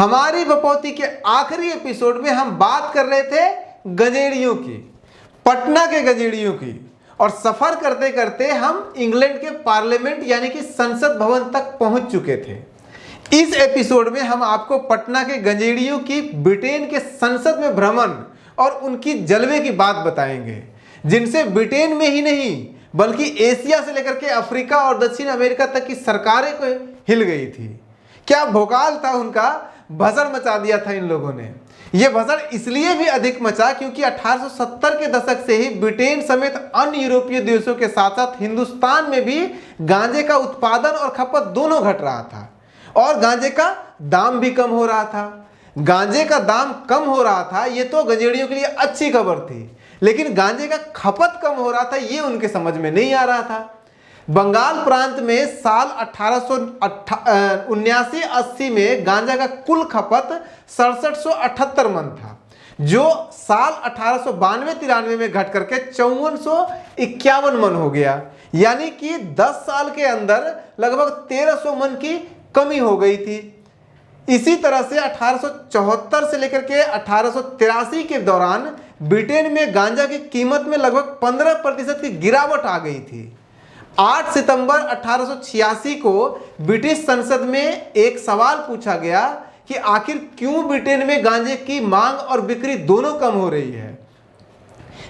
हमारी बपौती के आखिरी एपिसोड में हम बात कर रहे थे गजेड़ियों की, पटना के गजेड़ियों की, और सफर करते करते हम इंग्लैंड के पार्लियामेंट यानी कि संसद भवन तक पहुंच चुके थे। इस एपिसोड में हम आपको पटना के गजेड़ियों की ब्रिटेन के संसद में भ्रमण और उनकी जलवे की बात बताएंगे, जिनसे ब्रिटेन में ही नहीं बल्कि एशिया से लेकर के अफ्रीका और दक्षिण अमेरिका तक की सरकारें को हिल गई थी। क्या भोकाल था उनका, भसड़ मचा दिया था इन लोगों ने। यह भसड़ इसलिए भी अधिक मचा क्योंकि 1870 के दशक से ही ब्रिटेन समेत अन्य यूरोपीय देशों के साथ साथ हिंदुस्तान में भी गांजे का उत्पादन और खपत दोनों घट रहा था और गांजे का दाम भी कम हो रहा था। गांजे का दाम कम हो रहा था ये तो गजेड़ियों के लिए अच्छी खबर थी, लेकिन गांजे का खपत कम हो रहा था ये उनके समझ में नहीं आ रहा था। बंगाल प्रांत में साल 1879-80 में गांजा का कुल खपत 6778 मन था, जो साल 1892-93 में घट करके 5451 मन हो गया, यानी कि 10 साल के अंदर लगभग 1300 मन की कमी हो गई थी। इसी तरह से 1874 से लेकर के 1883 के दौरान ब्रिटेन में गांजा की कीमत में लगभग 15% की गिरावट आ गई थी। 8 सितंबर 1886 को ब्रिटिश संसद में एक सवाल पूछा गया कि आखिर क्यों ब्रिटेन में गांजे की मांग और बिक्री दोनों कम हो रही है।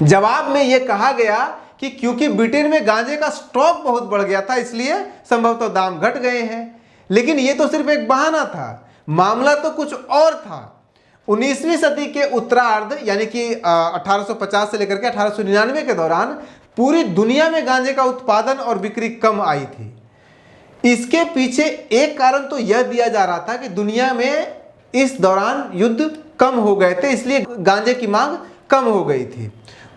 जवाब में यह कहा गया कि क्योंकि ब्रिटेन में गांजे का स्टॉक बहुत बढ़ गया था, इसलिए संभवतः दाम घट गए हैं। लेकिन यह तो सिर्फ एक बहाना था, मामला तो कुछ और था। 19वीं सदी के उत्तरार्ध यानी कि 1850 से लेकर के 1899 के दौरान पूरी दुनिया में गांजे का उत्पादन और बिक्री कम आई थी। इसके पीछे एक कारण तो यह दिया जा रहा था कि दुनिया में इस दौरान युद्ध कम हो गए थे, इसलिए गांजे की मांग कम हो गई थी।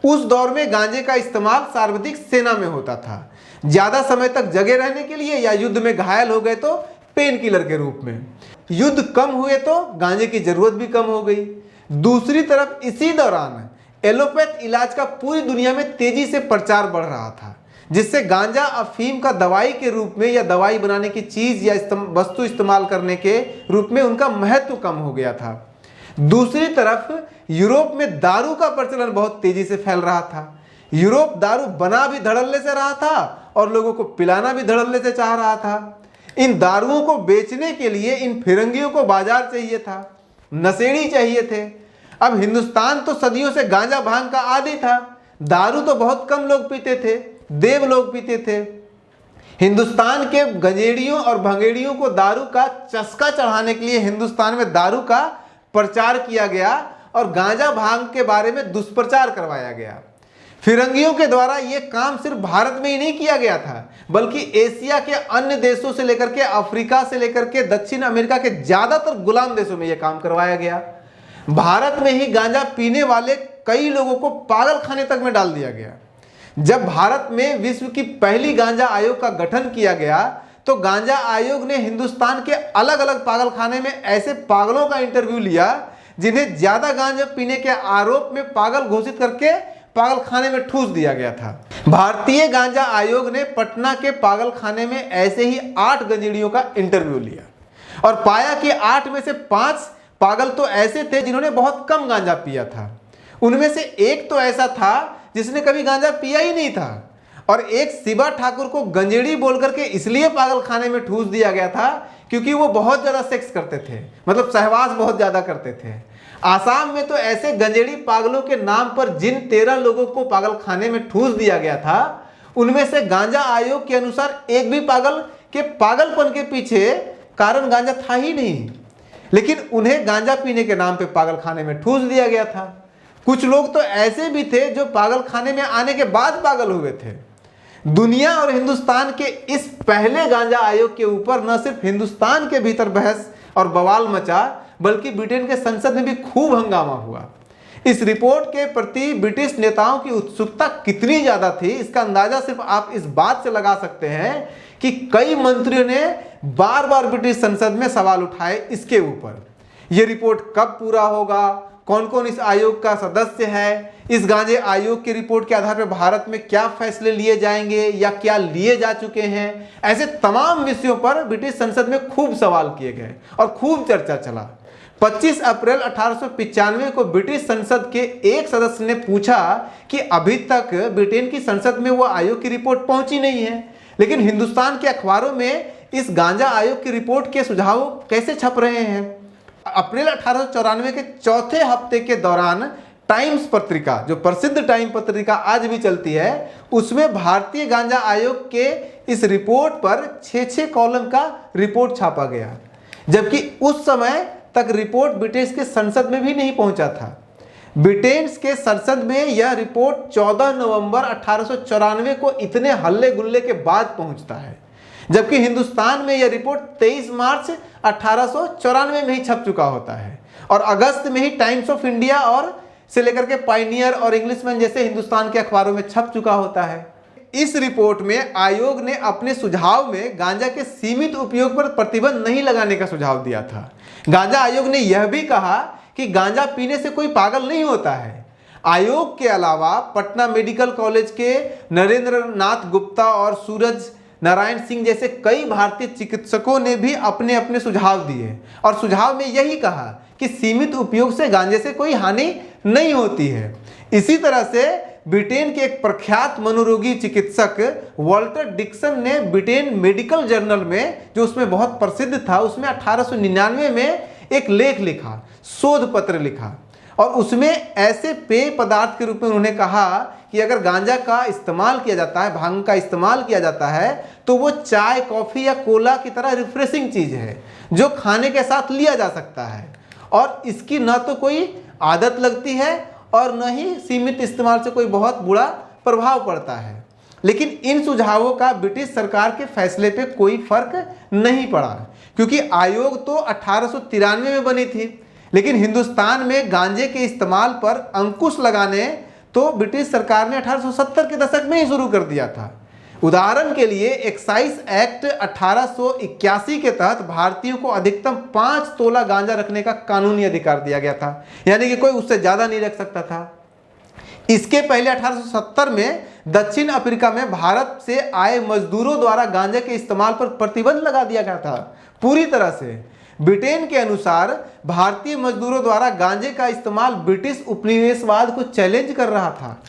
उस दौर में गांजे का इस्तेमाल सार्वजनिक सेना में होता था, ज्यादा समय तक जगे रहने के लिए, या युद्ध में घायल हो गए तो पेन किलर के रूप में। युद्ध कम हुए तो गांजे की जरूरत भी कम हो गई। दूसरी तरफ इसी दौरान एलोपैथ इलाज का पूरी दुनिया में तेजी से प्रचार बढ़ रहा था, जिससे गांजा अफीम का दवाई के रूप में या दवाई बनाने की चीज या वस्तु इस्तेमाल करने के रूप में उनका महत्व कम हो गया था। दूसरी तरफ यूरोप में दारू का प्रचलन बहुत तेजी से फैल रहा था। यूरोप दारू बना भी धड़ल्ले से रहा था और लोगों को पिलाना भी धड़ल्ले से चाह रहा था। इन दारुओं को बेचने के लिए इन फिरंगियों को बाजार चाहिए था, नशेड़ी चाहिए थे। अब हिंदुस्तान तो सदियों से गांजा भांग का आदी था, दारू तो बहुत कम लोग पीते थे, देव लोग पीते थे। हिंदुस्तान के गजेड़ियों और भंगेड़ियों को दारू का चस्का चढ़ाने के लिए हिंदुस्तान में दारू का प्रचार किया गया और गांजा भांग के बारे में दुष्प्रचार करवाया गया। फिरंगियों के द्वारा यह काम सिर्फ भारत में ही नहीं किया गया था, बल्कि एशिया के अन्य देशों से लेकर के अफ्रीका से लेकर के दक्षिण अमेरिका के ज्यादातर गुलाम देशों में यह काम करवाया गया। भारत में ही गांजा पीने वाले कई लोगों को पागल खाने तक में डाल दिया गया। जब भारत में विश्व की पहली गांजा आयोग का गठन किया गया तो गांजा आयोग ने हिंदुस्तान के अलग अलग पागल खाने में ऐसे पागलों का इंटरव्यू लिया जिन्हें ज्यादा गांजा पीने के आरोप में पागल घोषित करके पागल खाने में ठूस दिया गया था। भारतीय गांजा आयोग ने पटना के पागल खाने में ऐसे ही 8 गजेड़ियों का इंटरव्यू लिया और पाया कि 8 में से 5 पागल तो ऐसे थे जिन्होंने बहुत कम गांजा पिया था। उनमें से एक तो ऐसा था जिसने कभी गांजा पिया ही नहीं था, और एक शिवा ठाकुर को गंजेड़ी बोल करके इसलिए पागल खाने में ठूस दिया गया था क्योंकि वो बहुत ज्यादा सेक्स करते थे, मतलब सहवास बहुत ज्यादा करते थे। आसाम में तो ऐसे गंजेड़ी पागलों के नाम पर जिन 13 लोगों को पागल खाने में ठूस दिया गया था, उनमें से गांजा आयोग के अनुसार एक भी पागल के पागलपन के पीछे कारण गांजा था ही नहीं, लेकिन उन्हें गांजा पीने के नाम पे पागल खाने में ठूस दिया गया था। कुछ लोग तो ऐसे भी थे जो पागल खाने में आने के बाद पागल हुए थे। दुनिया और हिंदुस्तान के इस पहले गांजा आयोग के ऊपर न सिर्फ हिंदुस्तान के भीतर बहस और बवाल मचा, बल्कि ब्रिटेन के संसद में भी खूब हंगामा हुआ। इस रिपोर्ट के प्रति ब्रिटिश नेताओं की उत्सुकता कितनी ज्यादा थी, इसका अंदाजा सिर्फ आप इस बात से लगा सकते हैं कि कई मंत्रियों ने बार बार ब्रिटिश संसद में सवाल उठाए इसके ऊपर। यह रिपोर्ट कब पूरा होगा, कौन कौन इस आयोग का सदस्य है, इस गांजे आयोग की रिपोर्ट के आधार पर भारत में क्या फैसले लिए जाएंगे या क्या लिए जा चुके हैं। ऐसे तमाम विषयों पर ब्रिटिश संसद में खूब सवाल किए गए और खूब चर्चा चला। 25 अप्रैल 1895 को ब्रिटिश संसद के एक सदस्य ने पूछा कि अभी तक ब्रिटेन की संसद में वो आयोग की रिपोर्ट पहुंची नहीं है, लेकिन हिंदुस्तान के अखबारों में इस गांजा आयोग की रिपोर्ट के सुझाव कैसे छप रहे हैं। अप्रैल 1894 के चौथे हफ्ते के दौरान टाइम्स पत्रिका, जो प्रसिद्ध टाइम पत्रिका आज भी चलती है, उसमें भारतीय गांजा आयोग के इस रिपोर्ट पर 6 कॉलम का रिपोर्ट छापा गया, जबकि उस समय तक रिपोर्ट ब्रिटिश के संसद में भी नहीं पहुंचा था। ब्रिटेन के संसद में यह रिपोर्ट 14 नवंबर 1894 को इतने हल्ले गुल्ले के बाद पहुंचता है, जबकि हिंदुस्तान में यह रिपोर्ट 23 मार्च 1894 में ही छप चुका होता है और अगस्त में ही टाइम्स ऑफ इंडिया और से लेकर के पायनियर और इंग्लिशमैन जैसे हिंदुस्तान के अखबारों में छप चुका होता है। इस रिपोर्ट में आयोग ने अपने सुझाव में गांजा के सीमित उपयोग पर प्रतिबंध नहीं लगाने का सुझाव दिया था। गांजा आयोग ने यह भी कहा कि गांजा पीने से कोई पागल नहीं होता है। आयोग के अलावा पटना मेडिकल कॉलेज के नरेंद्र नाथ गुप्ता और सूरज नारायण सिंह जैसे कई भारतीय चिकित्सकों ने भी अपने अपने सुझाव दिए और सुझाव में यही कहा कि सीमित उपयोग से गांजे से कोई हानि नहीं होती है। इसी तरह से ब्रिटेन के एक प्रख्यात मनोरोगी चिकित्सक वॉल्टर डिक्सन ने ब्रिटेन मेडिकल जर्नल में, जो उसमें बहुत प्रसिद्ध था, उसमें 1899 में एक लेख लिखा, शोध पत्र लिखा और उसमें ऐसे पेय पदार्थ के रूप में उन्होंने कहा कि अगर गांजा का इस्तेमाल किया जाता है, भांग का इस्तेमाल किया जाता है, तो वो चाय, कॉफ़ी या कोला की तरह रिफ्रेशिंग चीज़ है जो खाने के साथ लिया जा सकता है और इसकी न तो कोई आदत लगती है और न ही सीमित इस्तेमाल से कोई बहुत बुरा प्रभाव पड़ता है। लेकिन इन सुझावों का ब्रिटिश सरकार के फैसले पे कोई फर्क नहीं पड़ा, क्योंकि आयोग तो 1893 में बनी थी, लेकिन हिंदुस्तान में गांजे के इस्तेमाल पर अंकुश लगाने तो ब्रिटिश सरकार ने 1870 के दशक में ही शुरू कर दिया था। उदाहरण के लिए एक्साइज एक्ट 1881 के तहत भारतीयों को अधिकतम 5 तोला गांजा रखने का कानूनी अधिकार दिया गया था, यानी कि कोई उससे ज़्यादा नहीं रख सकता था। इसके पहले 1870 में दक्षिण अफ्रीका में भारत से आए मजदूरों द्वारा गांजे के इस्तेमाल पर प्रतिबंध लगा दिया गया था पूरी तरह से। ब्रिटेन के अनुसार भारतीय मजदूरों द्वारा गांजे का इस्तेमाल ब्रिटिश उपनिवेशवाद को चैलेंज कर रहा था।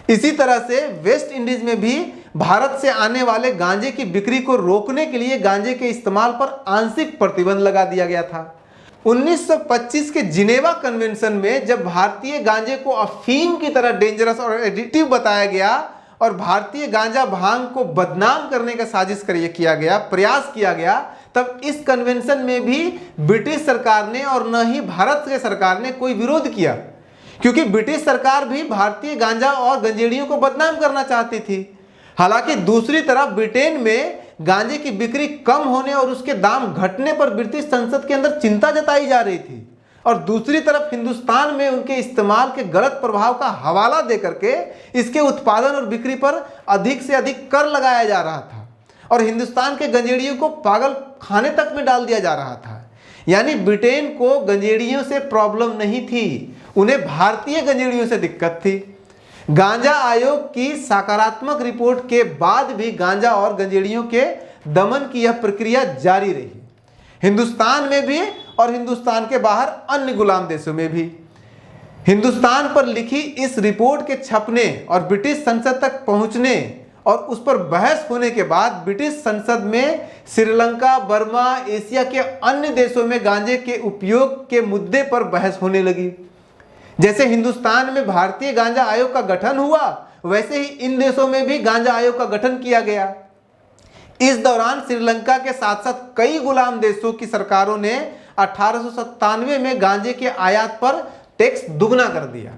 इसी तरह से वेस्ट इंडीज में भी भारत से आने वाले गांजे की बिक्री को रोकने के लिए गांजे के इस्तेमाल पर आंशिक प्रतिबंध लगा दिया गया था। 1925 के जिनेवा कन्वेंशन में जब भारतीय गांजे को अफीम की तरह डेंजरस और एडिक्टिव बताया गया और भारतीय गांजा भांग को बदनाम करने का साजिश प्रयास किया गया, तब इस कन्वेंशन में भी ब्रिटिश सरकार ने और न ही भारत के सरकार ने कोई विरोध किया, क्योंकि ब्रिटिश सरकार भी भारतीय गांजा और गंजेड़ियों को बदनाम करना चाहती थी। हालांकि दूसरी तरफ ब्रिटेन में गांजे की बिक्री कम होने और उसके दाम घटने पर ब्रिटिश संसद के अंदर चिंता जताई जा रही थी और दूसरी तरफ हिंदुस्तान में उनके इस्तेमाल के गलत प्रभाव का हवाला देकर के इसके उत्पादन और बिक्री पर अधिक से अधिक कर लगाया जा रहा था और हिंदुस्तान के गंजेड़ियों को पागल खाने तक में डाल दिया जा रहा था। यानी ब्रिटेन को गंजेड़ियों से प्रॉब्लम नहीं थी, उन्हें भारतीय गंजेड़ियों से दिक्कत थी। गांजा आयोग की सकारात्मक रिपोर्ट के बाद भी गांजा और गंजेड़ियों के दमन की यह प्रक्रिया जारी रही, हिंदुस्तान में भी और हिंदुस्तान के बाहर अन्य गुलाम देशों में भी। हिंदुस्तान पर लिखी इस रिपोर्ट के छपने और ब्रिटिश संसद तक पहुंचने और उस पर बहस होने के बाद ब्रिटिश संसद में श्रीलंका, बर्मा, एशिया के अन्य देशों में गांजे के उपयोग के मुद्दे पर बहस होने लगी। जैसे हिंदुस्तान में भारतीय गांजा आयोग का गठन हुआ, वैसे ही इन देशों में भी गांजा आयोग का गठन किया गया। इस दौरान श्रीलंका के साथ साथ कई गुलाम देशों की सरकारों ने 1897 में गांजे के आयात पर टैक्स दुगना कर दिया।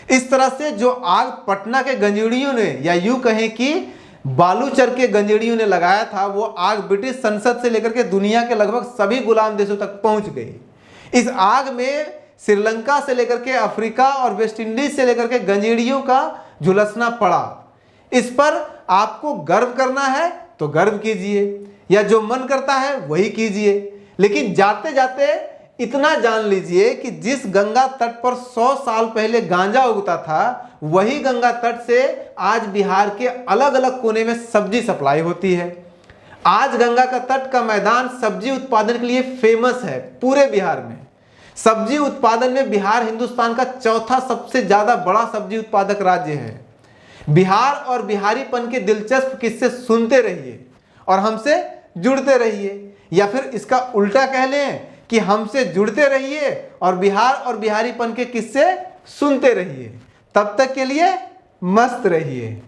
इस तरह से जो आग पटना के गंजेड़ियों ने, या यूं कहें कि बालूचर के गंजेड़ियों ने लगाया था, वो आग ब्रिटिश संसद से लेकर के दुनिया के लगभग सभी गुलाम देशों तक पहुंच गई। इस आग में श्रीलंका से लेकर के अफ्रीका और वेस्ट इंडीज से लेकर के गंजेड़ियों का झुलसना पड़ा। इस पर आपको गर्व करना है तो गर्व कीजिए, या जो मन करता है वही कीजिए, लेकिन जाते जाते इतना जान लीजिए कि जिस गंगा तट पर 100 साल पहले गांजा उगता था, वही गंगा तट से आज बिहार के अलग अलग कोने में सब्जी सप्लाई होती है। आज गंगा का तट का मैदान सब्जी उत्पादन के लिए फेमस है पूरे बिहार में। सब्जी उत्पादन में बिहार हिंदुस्तान का चौथा सबसे ज्यादा बड़ा सब्जी उत्पादक राज्य है। बिहार और बिहारीपन के दिलचस्प किस्से सुनते रहिए और हमसे जुड़ते रहिए, या फिर इसका उल्टा कह लें कि हमसे जुड़ते रहिए और बिहारीपन के किस्से सुनते रहिए। तब तक के लिए मस्त रहिए।